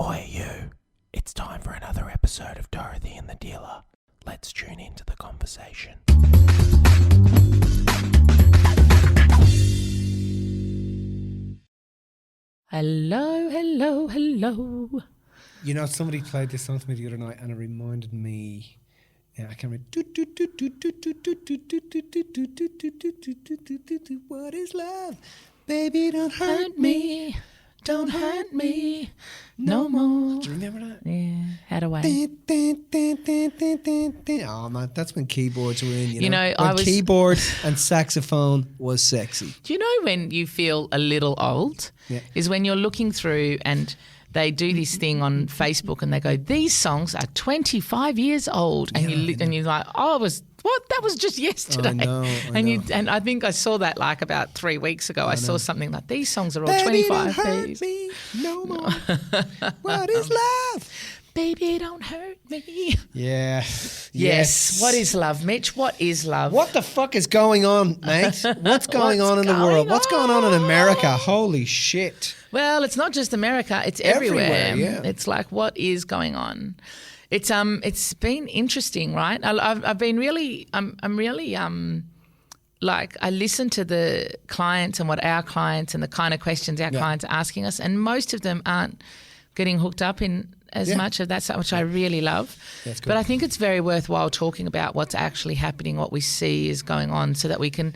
Oi you, it's time for another episode of Dorothy and the Dealer. Let's tune into the conversation. Hello, hello, hello. You know, somebody played this song to me the other night and it reminded me, I can't remember. What is love? Baby, don't hurt me. Don't hurt me no more. Do you remember that? Yeah, had a way. Oh man, that's when keyboards were in. You know, when keyboard and saxophone was sexy. Do you know when you feel a little old? Yeah. Is when you're looking through and they do this thing on Facebook and they go, these songs are 25 years old, and you're like, oh, that was just yesterday. I know. And I think I saw that like about 3 weeks ago. I saw something like these songs are all Baby, 25. don't hurt me no more. What is love? Baby, don't hurt me. Yeah. Yes. What is love, Mitch? What is love? What the fuck is going on, mate? What's going on in the world? What's going on in America? Holy shit. Well, it's not just America; it's everywhere. Yeah. It's like, what is going on? It's been interesting, right? I've been really, I'm really like, I listen to the clients and what our clients and the kind of questions our clients are asking us, and most of them aren't getting hooked up in as much of that stuff, which I really love. That's good. But I think it's very worthwhile talking about what's actually happening, what we see is going on, so that we can,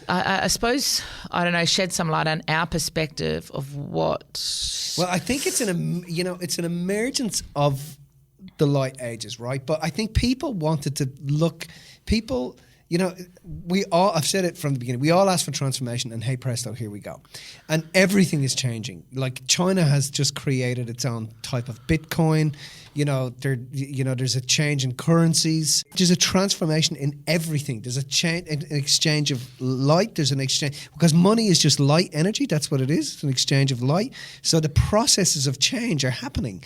I suppose, I don't know, shed some light on our perspective of what. Well, I think it's an emergence of the light ages, right? But I think people wanted to people, I've said it from the beginning, we all asked for transformation, and hey presto, here we go. And everything is changing. Like China has just created its own type of Bitcoin. There's a change in currencies. There's a transformation in everything. There's an exchange of light. There's an exchange, because money is just light energy. That's what it is. It's an exchange of light. So the processes of change are happening.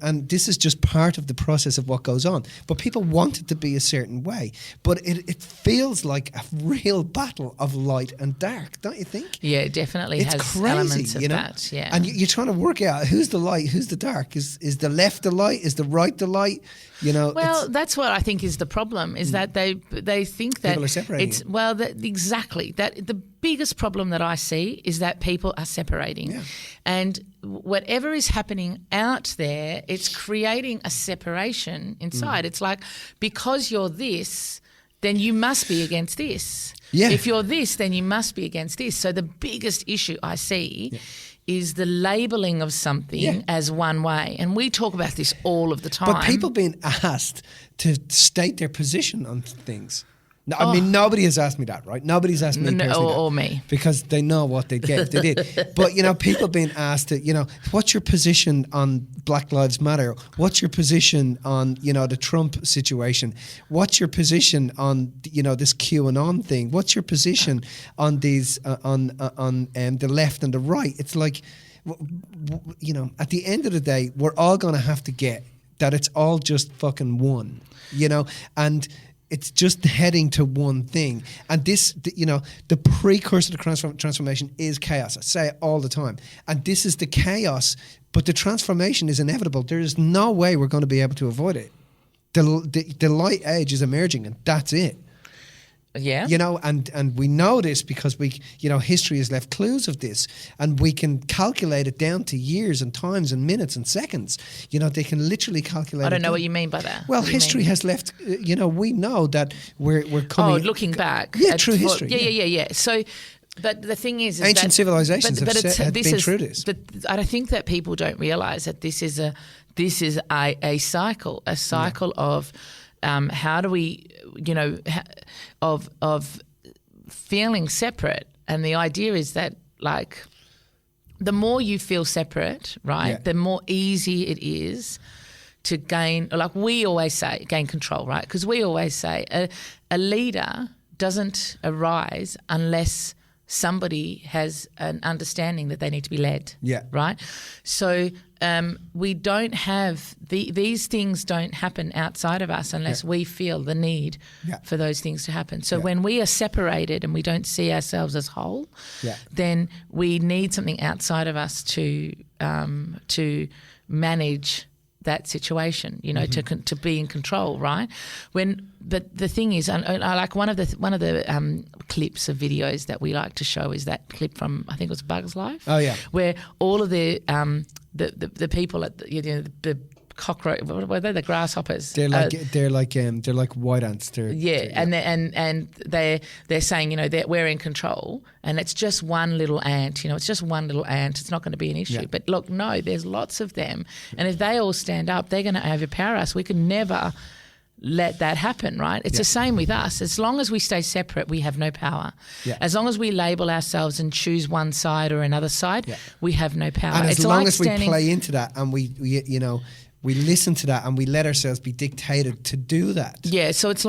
And this is just part of the process of what goes on. But people want it to be a certain way. But it feels like a real battle of light and dark, don't you think? Yeah, it definitely it's has crazy, elements of that. Yeah, and you're trying to work out who's the light, who's the dark. Is the left the light? Is the right the light? Well, that's what I think is the problem. Is that they think that people are separating. Exactly that. The biggest problem that I see is that people are separating, and whatever is happening out there, it's creating a separation inside. It's like, because you're this, then you must be against this. Yeah. If you're this, then you must be against this. So the biggest issue I see is the labelling of something as one way. And we talk about this all of the time. But people being asked to state their position on things. No, I mean, nobody has asked me that, right? Nobody's asked me personally or me. Because they know what they'd get. They did. But, people being asked to, what's your position on Black Lives Matter? What's your position on, the Trump situation? What's your position on, this QAnon thing? What's your position on these, on the left and the right? It's like, at the end of the day, we're all going to have to get that it's all just fucking one, and it's just heading to one thing. And this, the precursor to transformation is chaos. I say it all the time. And this is the chaos, but the transformation is inevitable. There is no way we're going to be able to avoid it. The light age is emerging, and that's it. Yeah. And we know this because history has left clues of this, and we can calculate it down to years and times and minutes and seconds. They can literally calculate. I don't know what you mean by that. Well, history has left, we know that we're coming. Oh, looking back. Yeah, true history. Yeah. So, but the thing is Ancient civilizations have been through this. But I think that people don't realise that this is a cycle, of how do we, of feeling separate. And the idea is that, like, the more you feel separate, right, the more easy it is to gain, like we always say, gain control, right? Because we always say a leader doesn't arise unless somebody has an understanding that they need to be led. Yeah. Right? So we don't have these things don't happen outside of us unless we feel the need for those things to happen. So when we are separated and we don't see ourselves as whole, then we need something outside of us to to manage that situation, you know, to be in control, right? But the thing is, I like one of the clips of videos that we like to show is that clip from, I think it was Bug's Life. Oh yeah, where all of the people at the cockroach, what were they? The grasshoppers. they're like white ants. And they're saying, you know, that we're in control, and it's just one little ant. You know, it's just one little ant. It's not going to be an issue. Yeah. But look, no, there's lots of them, and if they all stand up, they're going to overpower us. We can never let that happen, right? It's the same with us. As long as we stay separate, we have no power. Yeah. As long as we label ourselves and choose one side or another side, we have no power. And it's as long like as we play into that and we we listen to that and we let ourselves be dictated to do that. Yeah, so it's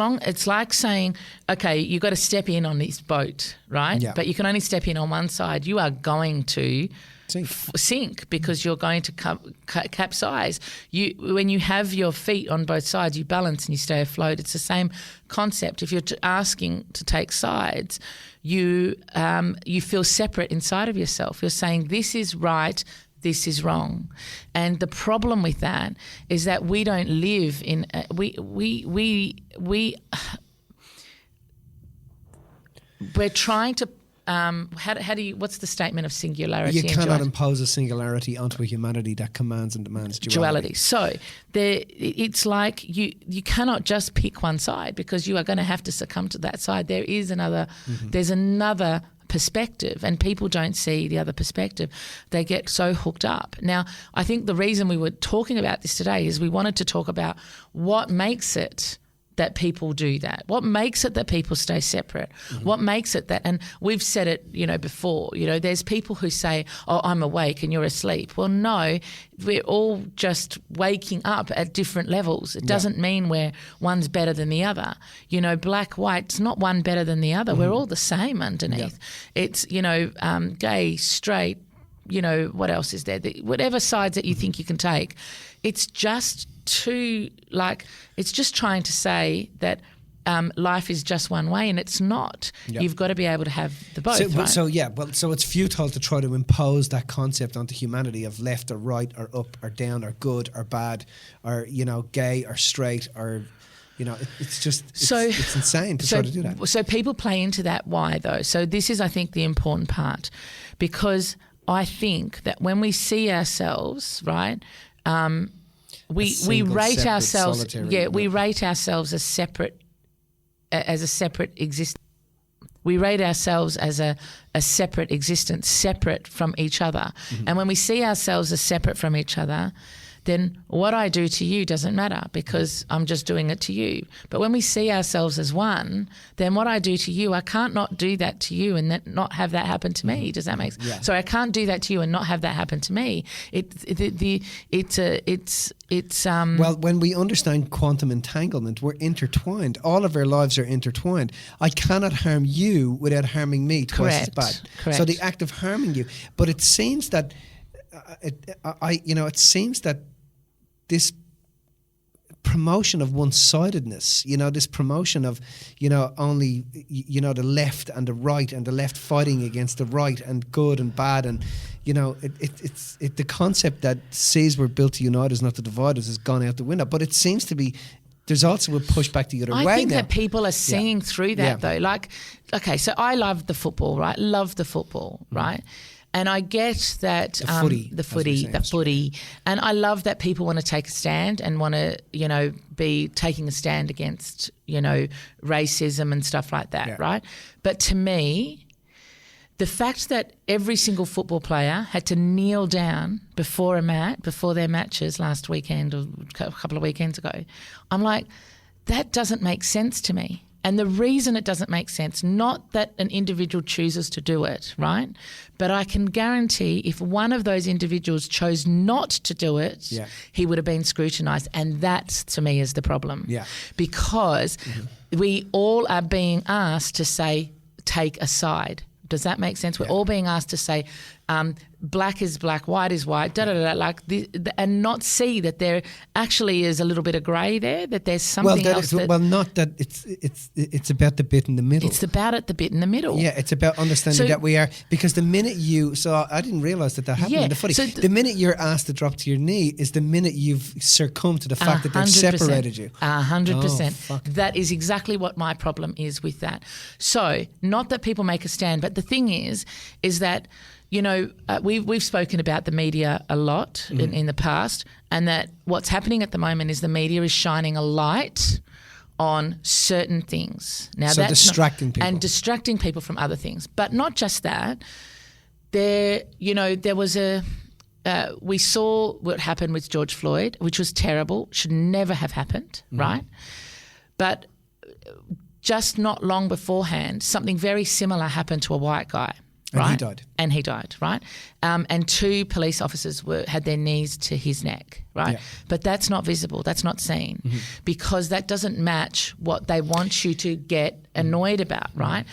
like saying, okay, you've got to step in on this boat, right? Yeah. But you can only step in on one side. You are going to sink because you're going to capsize. When you have your feet on both sides, you balance and you stay afloat. It's the same concept. If you're asking to take sides, you feel separate inside of yourself. You're saying this is right, this is wrong. And the problem with that is that we don't live in we're trying to how do you, what's the statement of singularity? You cannot impose a singularity onto a humanity that commands and demands duality. So it's like you cannot just pick one side, because you are going to have to succumb to that side. There is another, there's another perspective, and people don't see the other perspective. They get so hooked up. Now, I think the reason we were talking about this today is we wanted to talk about what makes it that people do that. What makes it that people stay separate? What makes it that, and we've said it, before, there's people who say, oh, I'm awake and you're asleep. Well, no, we're all just waking up at different levels. It doesn't mean one's better than the other. Black, white, it's not one better than the other. We're all the same underneath. It's, gay, straight, what else is there? Whatever sides that you think you can take. It's just it's just trying to say that life is just one way, and it's not. You've got to be able to have the both. Right? So it's futile to try to impose that concept onto humanity of left or right or up or down or good or bad or gay or straight or it's insane to try to do that. So people play into that. Why though? So this is, I think, the important part, because I think that when we see ourselves, right. We rate ourselves. We rate ourselves as a separate existence. We rate ourselves as a separate existence, separate from each other. And when we see ourselves as separate from each other, then what I do to you doesn't matter, because I'm just doing it to you. But when we see ourselves as one, then what I do to you, I can't not do that to you and not have that happen to me. Does that make sense? Yeah. So I can't do that to you and not have that happen to me. Well, when we understand quantum entanglement, we're intertwined. All of our lives are intertwined. I cannot harm you without harming me twice as bad. Correct. So the act of harming you, but it seems that this promotion of one-sidedness, this promotion of, only, the left and the right, and the left fighting against the right, and good and bad, and, it's the concept that says we're built to unite us, not to divide us, has gone out the window. But it seems to be, there's also a pushback the other way now. I think that people are seeing through that though. Like, okay, so I love the football, right? Love the football, right? And I get that the footy, and I love that people want to take a stand and want to, be taking a stand against, racism and stuff like that, right? But to me, the fact that every single football player had to kneel down before their matches last weekend or a couple of weekends ago, I'm like, that doesn't make sense to me. And the reason it doesn't make sense, not that an individual chooses to do it, right? But I can guarantee if one of those individuals chose not to do it, he would have been scrutinised. And that, to me, is the problem. Yeah. Because we all are being asked to say, take a side. Does that make sense? We're all being asked to say, black is black, white is white, and not see that there actually is a little bit of grey there, that there's something else. Not that it's about the bit in the middle. It's about the bit in the middle. Yeah, it's about understanding that we are, because the minute I didn't realise that happened in the footy. So the minute you're asked to drop to your knee is the minute you've succumbed to the fact that they've separated you. 100%. That is exactly what my problem is with that. So not that people make a stand, but the thing is that, you know, we've spoken about the media a lot in the past, and that what's happening at the moment is the media is shining a light on certain things. Now, so that's distracting people. And distracting people from other things. But not just that. There was we saw what happened with George Floyd, which was terrible, should never have happened, right? But just not long beforehand, something very similar happened to a white guy. Right? And he died, right? And 2 police officers had their knees to his neck, right? Yeah. But that's not visible, that's not seen, because that doesn't match what they want you to get annoyed about, right?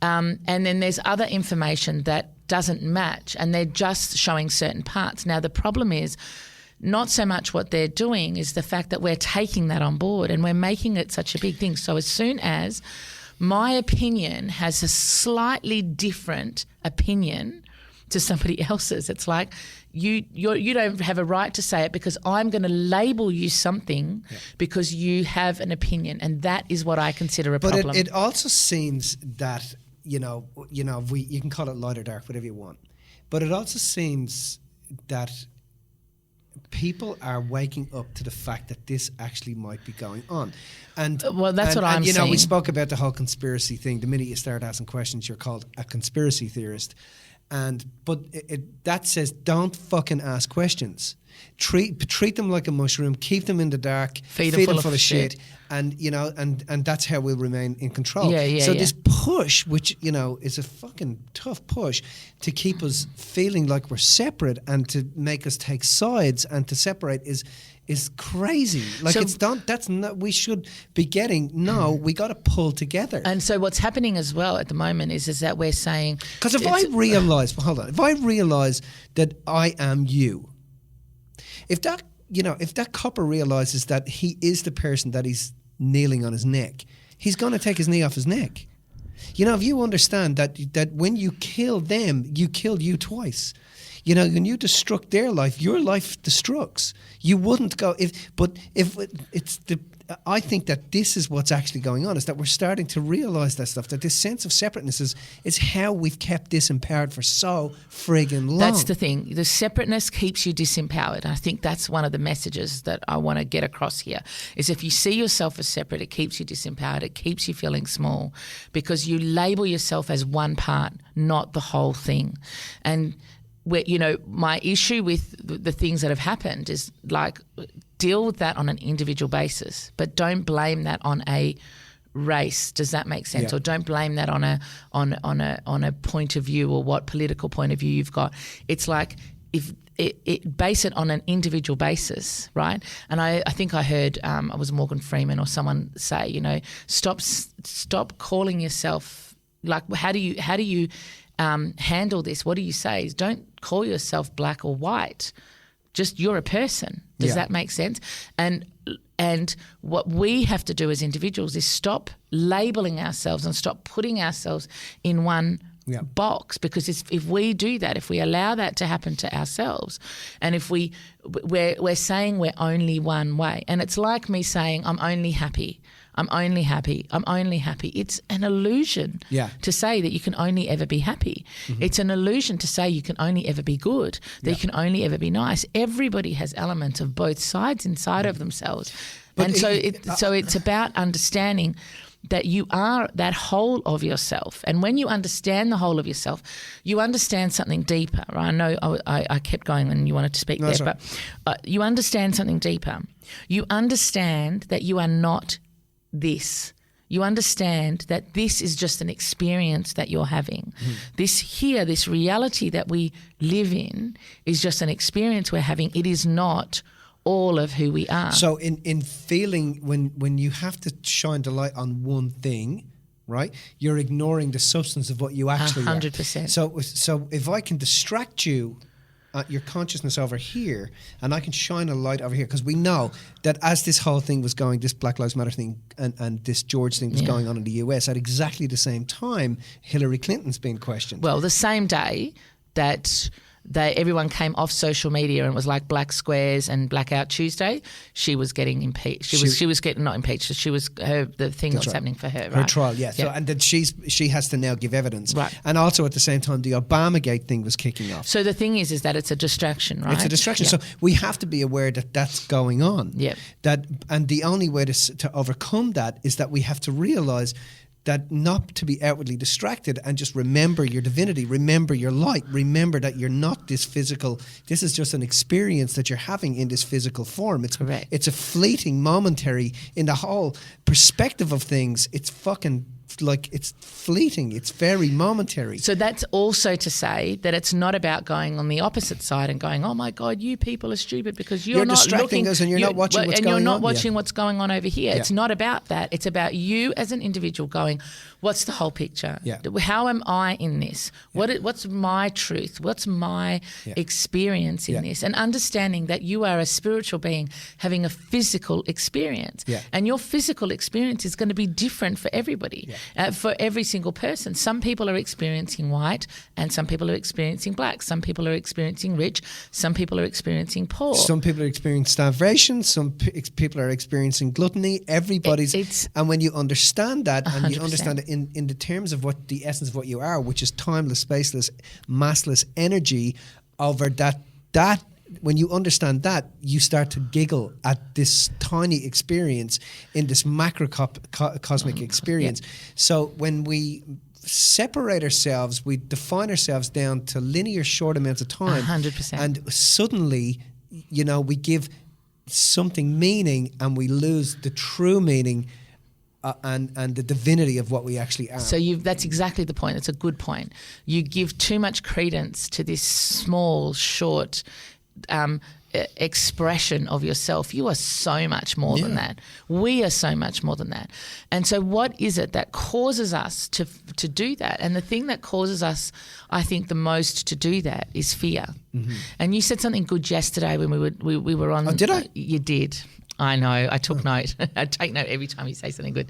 And then there's other information that doesn't match, and they're just showing certain parts. Now, the problem is not so much what they're doing, is the fact that we're taking that on board and we're making it such a big thing. So as soon as my opinion has a slightly different opinion to somebody else's, it's like you don't have a right to say it, because I'm going to label you something because you have an opinion, and that is what I consider a problem. But it also seems that you can call it light or dark, whatever you want, but it also seems that people are waking up to the fact that this actually might be going on. And that's what I'm saying. We spoke about the whole conspiracy thing. The minute you start asking questions, you're called a conspiracy theorist. But that says don't fucking ask questions. Treat them like a mushroom. Keep them in the dark. Feed them full of shit. And that's how we'll remain in control. So this push, which is a fucking tough push to keep us feeling like we're separate and to make us take sides and to separate is crazy. Like, that's not, we should be getting, we got to pull together. And so what's happening as well at the moment is that we're saying, because if I realise that I am you, if that copper realises that he is the person that he's kneeling on his neck, he's going to take his knee off his neck. If you understand that when you kill them, you kill you twice. When you destruct their life, your life destructs. You wouldn't go I think that this is what's actually going on, is that we're starting to realise that stuff, that this sense of separateness is how we've kept disempowered for so friggin' long. That's the thing. The separateness keeps you disempowered. I think that's one of the messages that I want to get across here, is if you see yourself as separate, it keeps you disempowered. It keeps you feeling small, because you label yourself as one part, not the whole thing. And my issue with the things that have happened is, like, deal with that on an individual basis, but don't blame that on a race. Does that make sense? Yeah. Or don't blame that on a point of view, or what political point of view you've got. It's like, if it base it on an individual basis, right? And I think I heard it was Morgan Freeman or someone say, stop calling yourself, like, how do you handle this? What do you say? Don't call yourself black or white. Just, you're a person. Does that make sense? And what we have to do as individuals is stop labeling ourselves and stop putting ourselves in one box, because if we do that, if we allow that to happen to ourselves, and if we're saying we're only one way, and it's like me saying I'm only happy. I'm only happy. I'm only happy. It's an illusion to say that you can only ever be happy. Mm-hmm. It's an illusion to say you can only ever be good, that you can only ever be nice. Everybody has elements of both sides inside of themselves. But so it's about understanding that you are that whole of yourself. And when you understand the whole of yourself, you understand something deeper. Right? I know I kept going when you wanted to speak there, right. But you understand something deeper. You understand that you are not this. You understand that this is just an experience that you're having. This reality that we live in is just an experience we're having. It is not all of who we are. So in feeling, when you have to shine the light on one thing, right? You're ignoring the substance of what you actually 100%. are. So if I can distract you, your consciousness over here, and I can shine a light over here, because we know that as this whole thing was going, this Black Lives Matter thing and this George thing was going on in the US, at exactly the same time, Hillary Clinton's being questioned. Well, the same day that everyone came off social media and it was like Black Squares and Blackout Tuesday, she was getting impeached. She was getting not impeached. She was the thing that was happening for her. Right? Her trial, yeah. So and then she has to now give evidence. Right. And also at the same time, the Obamagate thing was kicking off. So the thing is that it's a distraction, right? It's a distraction. Yeah. So we have to be aware that that's going on. Yeah. And the only way to overcome that is that we have to realize that not to be outwardly distracted and just remember your divinity, remember your light, remember that you're not this physical, this is just an experience that you're having in this physical form. It's correct. It's a fleeting, momentary, in the whole perspective of things, it's fucking like it's fleeting, it's very momentary. So that's also to say that it's not about going on the opposite side and going, oh my God, you people are stupid because you're not distracting looking, us and you're not watching what's and going you're not on. watching what's going on over here. Yeah. It's not about that. It's about you as an individual going, what's the whole picture? Yeah. How am I in this? What's my truth? What's my experience in this? And understanding that you are a spiritual being having a physical experience. Yeah. And your physical experience is going to be different for everybody, for every single person. Some people are experiencing white and some people are experiencing black. Some people are experiencing rich. Some people are experiencing poor. Some people are experiencing starvation. Some people are experiencing gluttony. Everybody's... And when you understand that, 100%. and you understand it in the terms of what the essence of what you are, which is timeless, spaceless, massless energy, over that when you understand that, you start to giggle at this tiny experience in this macrocosmic experience. Yeah. So when we separate ourselves, we define ourselves down to linear short amounts of time. 100%. And suddenly, we give something meaning and we lose the true meaning and the divinity of what we actually are. So that's exactly the point. It's a good point. You give too much credence to this small, short expression of yourself. You are so much more than that. We are so much more than that. And so what is it that causes us to do that? And the thing that causes us, I think, the most to do that is fear. Mm-hmm. And you said something good yesterday when we were on. Oh, did I? You did. I know. I took note. I take note every time you say something good.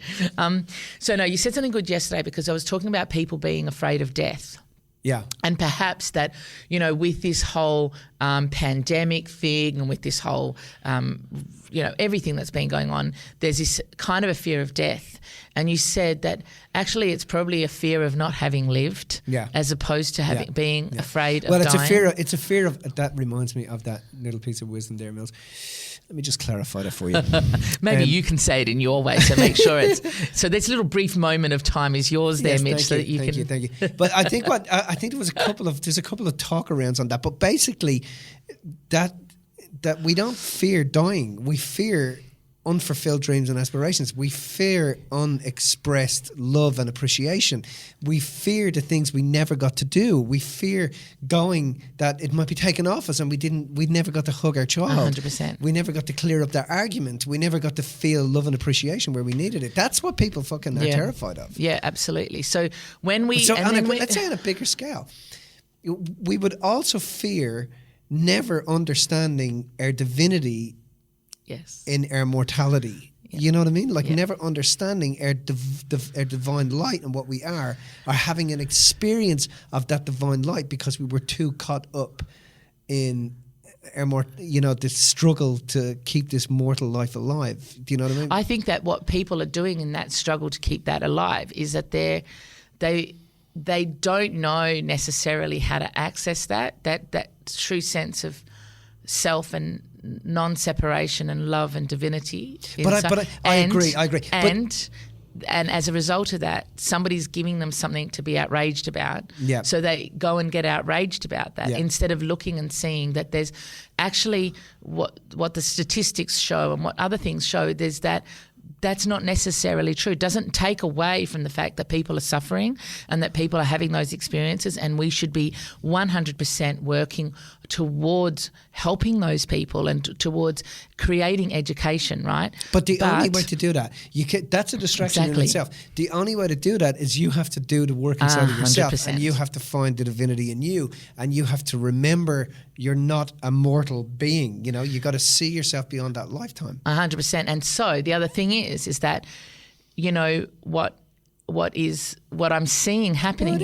So no, you said something good yesterday because I was talking about people being afraid of death. Yeah. And perhaps that, with this whole pandemic thing and with this whole, everything that's been going on, there's this kind of a fear of death. And you said that actually it's probably a fear of not having lived as opposed to being afraid of dying. Well, it's a fear of, that reminds me of that little piece of wisdom there, Mills. Let me just clarify that for you. Maybe you can say it in your way, so make sure so this little brief moment of time is yours there, Mitch, so that you can. Thank you. But I think there's a couple of talk arounds on that. But basically, that we don't fear dying. We fear unfulfilled dreams and aspirations. We fear unexpressed love and appreciation. We fear the things we never got to do. We fear going that it might be taken off us and we never got to hug our child. 100%. We never got to clear up their argument. We never got to feel love and appreciation where we needed it. That's what people fucking are terrified of. Yeah, absolutely. So when we... let's say on a bigger scale, we would also fear never understanding our divinity in our mortality. Yeah. You know what I mean? Never understanding our divine light and what we are, or having an experience of that divine light because we were too caught up in our this struggle to keep this mortal life alive. Do you know what I mean? I think that what people are doing in that struggle to keep that alive is that they don't know necessarily how to access that true sense of self and non-separation and love and divinity. I agree. And as a result of that, somebody's giving them something to be outraged about. Yeah. So they go and get outraged about that instead of looking and seeing that there's actually what the statistics show and what other things show. There's that that's not necessarily true. It doesn't take away from the fact that people are suffering and that people are having those experiences, and we should be 100% working towards helping those people and towards creating education, right? But the only way to do that, that's a distraction in itself. The only way to do that is you have to do the work inside of yourself, 100%. and you have to find the divinity in you, and you have to remember you're not a mortal being. You know, you got to see yourself beyond that lifetime. 100%. And so the other thing is that, you know, what I'm seeing happening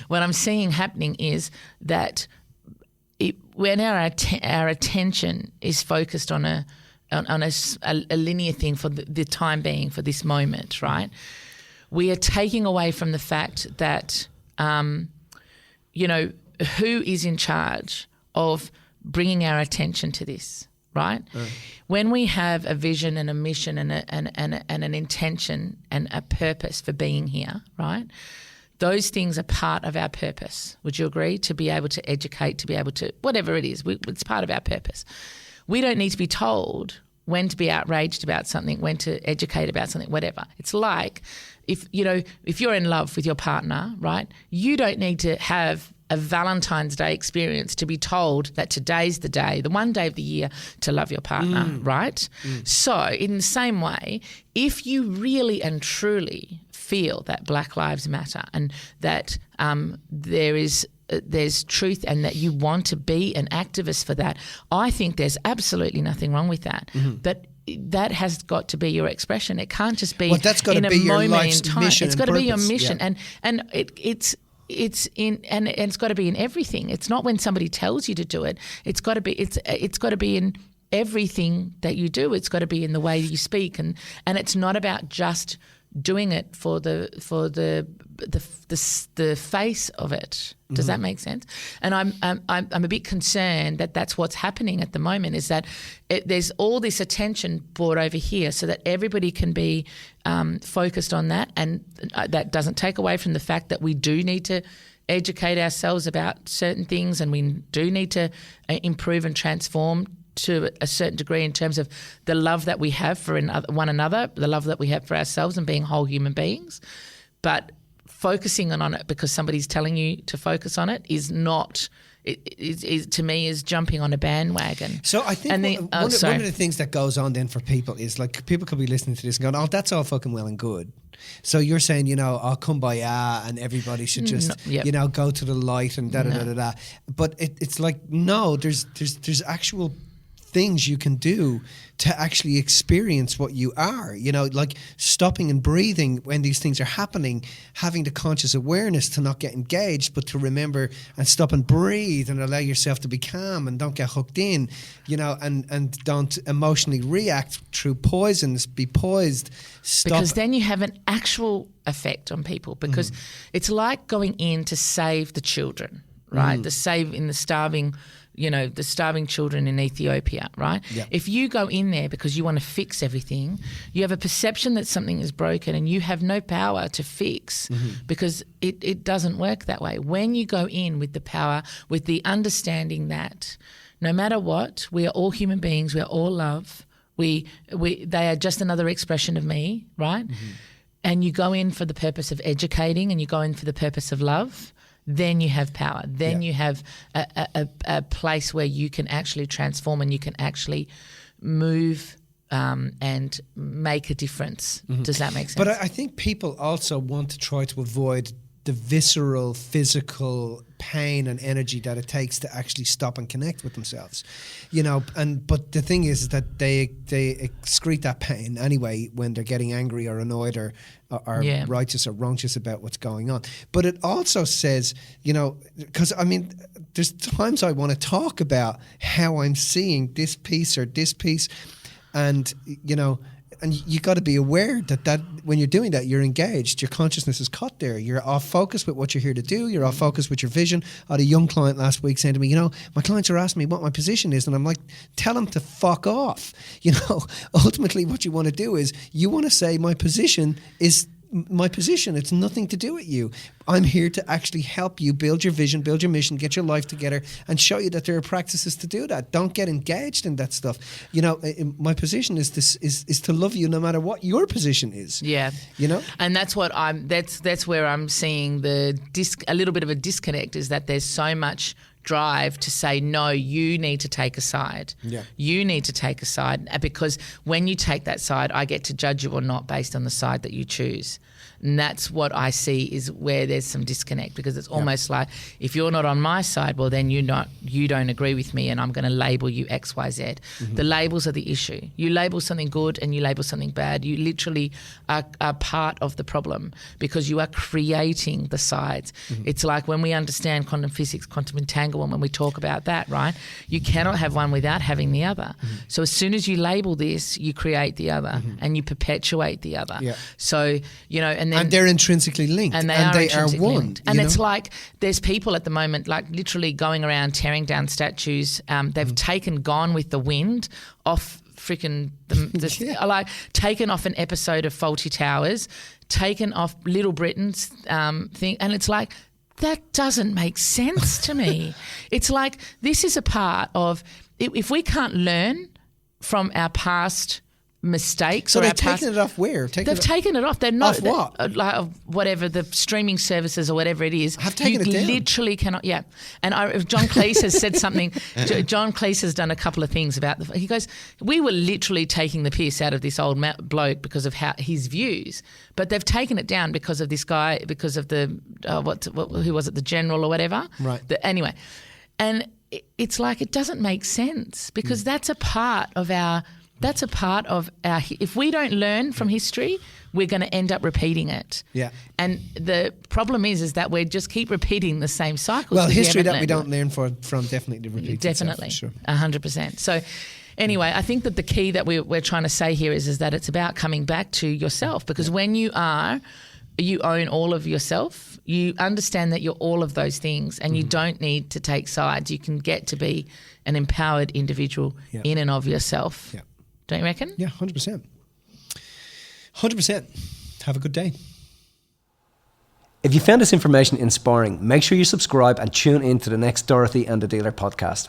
what I'm seeing happening is that when our attention is focused on a linear thing for the time being, for this moment, right, we are taking away from the fact that, you know, who is in charge of bringing our attention to this, right? When we have a vision and a mission and an intention and a purpose for being here, right, those things are part of our purpose. Would you agree? To be able to educate, to be able to, whatever it is, it's part of our purpose. We don't need to be told when to be outraged about something, when to educate about something, whatever. It's like if you're in love with your partner, right, you don't need to have a Valentine's Day experience to be told that today's the day, the one day of the year to love your partner, right? So in the same way, if you really and truly feel that Black Lives Matter and that there's truth and that you want to be an activist for that, I think there's absolutely nothing wrong with that. But that has got to be your expression. It can't just be that's got in to a be your moment life's in time. mission It's and got to be your purpose, mission, yeah. and it's got to be in everything. It's not when somebody tells you to do it. It's got to be in everything that you do. It's got to be in the way you speak, and it's not about just doing it for the face of it. Does that make sense? And I'm a bit concerned that that's what's happening at the moment, is that there's all this attention brought over here so that everybody can be focused on that, and that doesn't take away from the fact that we do need to educate ourselves about certain things, and we do need to improve and transform to a certain degree in terms of the love that we have for one another, the love that we have for ourselves and being whole human beings. But focusing on it because somebody's telling you to focus on it is not, to me, is jumping on a bandwagon. So I think one of the things that goes on then for people is, like, people could be listening to this and going, oh, that's all fucking well and good. So you're saying, you know, I'll come by and everybody should just, you know, go to the light and da-da-da-da-da. But it's like, no, there's actual things you can do to actually experience what you are, you know, like stopping and breathing when these things are happening, having the conscious awareness to not get engaged, but to remember and stop and breathe and allow yourself to be calm and don't get hooked in, you know, and don't emotionally react through poisons, be poised. Stop. Because then you have an actual effect on people, because it's like going in to save the children, right? The starving children in Ethiopia, right? Yeah. If you go in there because you want to fix everything, you have a perception that something is broken and you have no power to fix, because it doesn't work that way. When you go in with the power, with the understanding that no matter what, we are all human beings, we are all love, they are just another expression of me, right? And you go in for the purpose of educating and you go in for the purpose of love, then you have power. Then you have a place where you can actually transform and you can actually move and make a difference. Does that make sense? But I think people also want to try to avoid the visceral, physical pain and energy that it takes to actually stop and connect with themselves, you know. But the thing is that they excrete that pain anyway when they're getting angry or annoyed or righteous or wrongous about what's going on. But it also says, you know, because I mean, there's times I want to talk about how I'm seeing this piece or this piece, and you know. And you got to be aware that when you're doing that, you're engaged. Your consciousness is caught there. You're off focus with what you're here to do. You're off focus with your vision. I had a young client last week saying to me, you know, my clients are asking me what my position is. And I'm like, tell them to fuck off. You know, ultimately what you want to do is you want to say my position is my position. It's nothing to do with you. I'm here to actually help you build your vision, build your mission, get your life together, and show you that there are practices to do that. Don't get engaged in that stuff. You know, my position is to love you no matter what your position is. Yeah, you know, and that's what that's where I'm seeing a little bit of a disconnect, is that there's so much drive to say, no, you need to take a side. Yeah. You need to take a side, because when you take that side, I get to judge you or not based on the side that you choose. And that's what I see is where there's some disconnect, because it's almost like, if you're not on my side, well, then you don't agree with me, and I'm going to label you X, Y, Z. Mm-hmm. The labels are the issue. You label something good and you label something bad. You literally are part of the problem, because you are creating the sides. Mm-hmm. It's like when we understand quantum physics, quantum entanglement, when we talk about that, right? You cannot have one without having the other. Mm-hmm. So as soon as you label this, you create the other, and you perpetuate the other. Yeah. So, you know, and they're intrinsically linked, and they are one. Linked. And it's like there's people at the moment like literally going around tearing down statues. They've Gone with the Wind off freaking like taken off an episode of Fawlty Towers, taken off Little Britain's thing, and it's like, that doesn't make sense to me. It's like, this is a part of, if we can't learn from our past mistakes. So they've taken it off where? They've taken it off. They're not. Off what? Like whatever, the streaming services or whatever it is. Have taken it down. You literally cannot, yeah. And John Cleese has said something. John Cleese has done a couple of things about he goes, we were literally taking the piss out of this old bloke because of his views, but they've taken it down because of this guy, because of the, who was it, the general or whatever? Right. Anyway, and it's like, it doesn't make sense, because that's a part of our... if we don't learn from history, we're going to end up repeating it. Yeah. And the problem is that we just keep repeating the same cycles. Well, history that we don't learn from definitely repeats definitely, itself, for sure. 100%. So anyway, I think that the key that we're trying to say here is that it's about coming back to yourself, because when you own all of yourself, you understand that you're all of those things, and you don't need to take sides. You can get to be an empowered individual in and of yourself. Yeah. Don't you reckon? Yeah, 100%. 100%. Have a good day. If you found this information inspiring, make sure you subscribe and tune in to the next Dorothy and the Dealer podcast.